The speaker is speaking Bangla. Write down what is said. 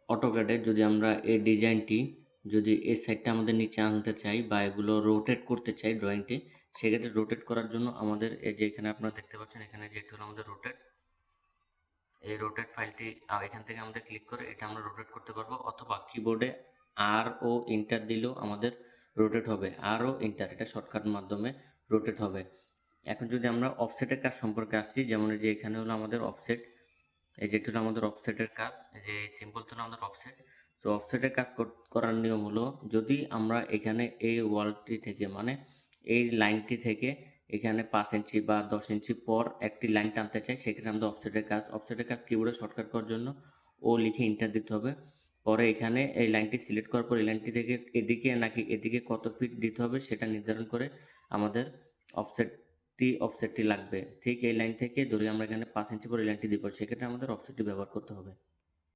অটোক্যাডে যদি আমরা এই ডিজাইনটি যদি এই সাইডটা আমাদের নিচে আনতে চাই বা এগুলো রোটেট করতে চাই ড্রয়িংটি, সেক্ষেত্রে রোটেট করার জন্য আমাদের এই যে এখানে আপনারা দেখতে পাচ্ছেন এখানে যেটি হলো আমাদের রোটেট, এই রোটেট ফাইলটি এখান থেকে আমাদের ক্লিক করে এটা আমরা রোটেট করতে পারবো, অথবা কিবোর্ডে আর ও এন্টার দিলেও আমাদের রোটেট হবে। আর ও এন্টার, এটা শর্টকাট মাধ্যমে রোটেট হবে। এখন যদি আমরা অফসেটের কাজ সম্পর্কে আসি, যেমন এই যে এখানে হলো আমাদের অফসেট, এই যেটা হলো আমাদের অফসেটের কাজ, যে সিম্বল তো আমাদের অফসেট। সো অফসেটের কাজ করার নিয়ম হলো, যদি আমরা এখানে এই ওয়ালটি থেকে মানে এই লাইনটি থেকে এখানে 5 ইঞ্চি বা 10 ইঞ্চি পর একটি লাইন টানতে চাই, সেক্ষেত্রে আমাদের অফসেটের কাজ কিবোর্ডে শর্টকাট করার জন্য ও লিখে ইন্টার দিতে হবে। পরে এখানে এই লাইনটি সিলেক্ট করার পর এই লাইনটি থেকে এদিকে নাকি এদিকে কত ফিট দিতে হবে সেটা নির্ধারণ করে আমাদের অফসেটটি লাগবে। ঠিক এই লাইন থেকে ধরে আমরা এখানে 5 ইঞ্চি পরে লাইনটি দিব, সেক্ষেত্রে আমাদের অফসেটটি ব্যবহার করতে হবে।